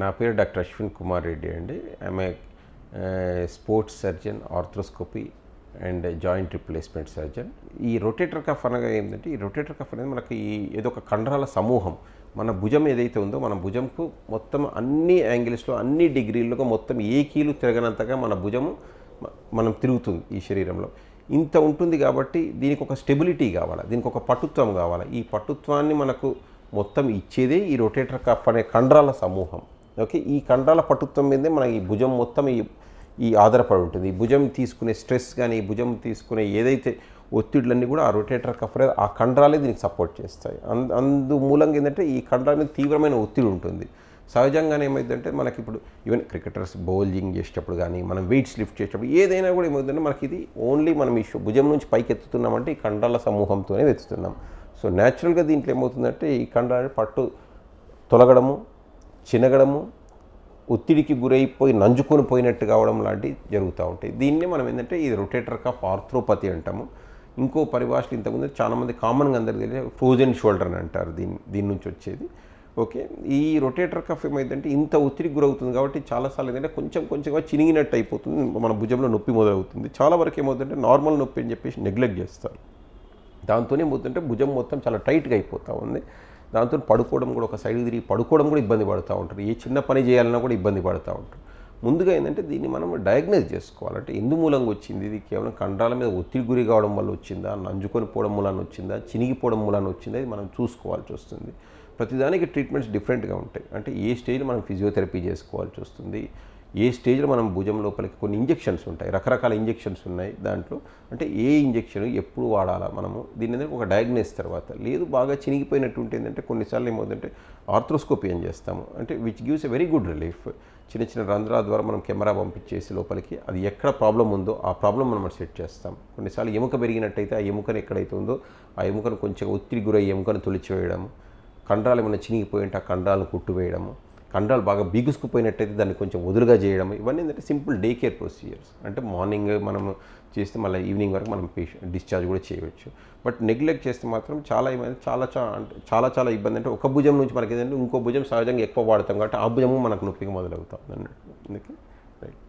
నా పేరు డాక్టర్ అశ్విన్ కుమార్ రెడ్డి అండి. I'm a sports surgeon, arthroscopy and joint replacement surgeon. ఈ రొటేటర్ కఫ్ అనగా ఏంటంటే, ఈ రొటేటర్ కఫ్ అనేది మనకి ఏదో ఒక కండరాల సమూహం. మన భుజం ఏదైతే ఉందో, మన భుజంకు మొత్తం అన్ని యాంగిల్స్లో, అన్ని డిగ్రీల్లో మొత్తం ఏ కీలు తిరగనంతగా మన భుజము మనం తిరుగుతుంది ఈ శరీరంలో. ఇంత ఉంటుంది కాబట్టి దీనికి ఒక స్టెబిలిటీ కావాలి, దీనికి ఒక పటుత్వం కావాలి. ఈ పటుత్వాన్ని మనకు మొత్తం ఇచ్చేదే ఈ రొటేటర్ కఫ్ అనే కండరాల సమూహం. ఓకే, ఈ కండరాల పటుత్వం మీదే మన ఈ భుజం మొత్తం ఈ ఆధారపడి ఉంటుంది. ఈ భుజం తీసుకునే స్ట్రెస్ కానీ, ఈ భుజం తీసుకునే ఏదైతే ఒత్తిడులన్నీ కూడా ఆ రొటేటర్ కఫ్ అనేది, ఆ కండరాలే దీనికి సపోర్ట్ చేస్తాయి. అందు మూలంగా ఏంటంటే ఈ కండరాల మీద తీవ్రమైన ఒత్తిడి ఉంటుంది. సహజంగానే ఏమైందంటే మనకి ఇప్పుడు ఈవెన్ క్రికెటర్స్ బౌలింగ్ చేసేటప్పుడు కానీ, మనం వెయిట్స్ లిఫ్ట్ చేసేటప్పుడు ఏదైనా కూడా ఏమవుతుందంటే మనకి ఇది ఓన్లీ మనం ఈ భుజం నుంచి పైకి ఎత్తుతున్నామంటే ఈ కండరాల సమూహంతోనే ఎత్తుతున్నాం. సో న్యాచురల్గా దీంట్లో ఏమవుతుందంటే ఈ కండరాలు పట్టు తొలగడము, చినగడము, ఒత్తిడికి గురైపోయి నంజుకొని పోయినట్టు కావడం లాంటివి జరుగుతూ ఉంటాయి. దీన్ని మనం ఏంటంటే ఇది రొటేటర్ కఫ్ ఆర్థ్రోపతి అంటాము. ఇంకో పరిభాషలు ఇంతకుముందు చాలామంది కామన్గా అందరికీ తెలియదు ఫ్రోజన్ షోల్డర్ అని అంటారు దీని నుంచి వచ్చేది. ఓకే, ఈ రొటేటర్ కఫ్ ఏమైందంటే ఇంత ఒత్తిడికి గురవుతుంది కాబట్టి చాలాసార్లు ఏంటంటే కొంచెంగా చినిగినట్టు అయిపోతుంది, మన భుజంలో నొప్పి మొదలవుతుంది. చాలా వరకు ఏమవుతుందంటే నార్మల్ నొప్పి అని చెప్పేసి నెగ్లెక్ట్ చేస్తారు. దాంతోనే ఏమవుతుందంటే భుజం మొత్తం చాలా టైట్గా అయిపోతూ ఉంది. దాంతో పడుకోవడం కూడా, ఒక సైడ్ తిరిగి పడుకోవడం కూడా ఇబ్బంది పడుతూ ఉంటారు. ఏ చిన్న పని చేయాలన్నా కూడా ఇబ్బంది పడుతూ ఉంటారు. ముందుగా ఏంటంటే దీన్ని మనం డయాగ్నైజ్ చేసుకోవాలంటే ఎందు మూలంగా వచ్చింది, ఇది కేవలం కండరాల మీద ఒత్తిడి గురి కావడం వల్ల వచ్చిందా, నంజుకొని పోవడం మూలాన వచ్చిందా, చినిగిపోవడం మూలాన వచ్చిందా, ఇది మనం చూసుకోవాల్సి వస్తుంది. ప్రతిదానికి ట్రీట్మెంట్స్ డిఫరెంట్గా ఉంటాయి. అంటే ఏ స్టేజ్లో మనం ఫిజియోథెరపీ చేసుకోవాల్సి వస్తుంది, ఏ స్టేజ్లో మనం భుజం లోపలికి కొన్ని ఇంజెక్షన్స్ ఉంటాయి, రకరకాల ఇంజెక్షన్స్ ఉన్నాయి దాంట్లో. అంటే ఏ ఇంజెక్షన్ ఎప్పుడు వాడాలా మనము దీని ఒక డయాగ్నైజ్ తర్వాత. లేదు బాగా చినిగిపోయినట్టు ఉంటే ఏంటంటే కొన్నిసార్లు ఏమవుతుందంటే ఆర్థ్రోస్కోపీ అని చేస్తాము. అంటే which gives a very good relief. చిన్న రంధ్రాల ద్వారా మనం కెమెరా పంపించేసి లోపలికి అది ఎక్కడ ప్రాబ్లం ఉందో ఆ ప్రాబ్లం మనం సెట్ చేస్తాం. కొన్నిసార్లు ఎముక పెరిగినట్టయితే ఆ ఎముకను ఎక్కడైతే ఉందో ఆ ఎముకను కొంచెం ఒత్తిడి గురై ఎముకను తొలిచివేయడము, కండరాలు ఏమైనా చినిగిపోయి ఉంటే ఆ కండరాలను కుట్టువేయడము, కండరాలు బాగా బిగుసుకుపోయినట్టయితే దాన్ని కొంచెం వదులుగా చేయడం, ఇవన్నీ ఏంటంటే సింపుల్ డే కేర్ ప్రొసీజర్స్. అంటే మార్నింగ్ మనం చేస్తే మళ్ళీ ఈవినింగ్ వరకు మనం డిశ్చార్జ్ కూడా చేయవచ్చు. బట్ నెగ్లెక్ట్ చేస్తే మాత్రం చాలా ఇబ్బంది. అంటే ఒక భుజం నుంచి మనకి ఏంటంటే ఇంకో భుజం సహజంగా ఎక్కువ వాడతాం కాబట్టి ఆ భుజము మనకు నొప్పిగా మొదలవుతాం అన్నట్టు. అందుకే రైట్.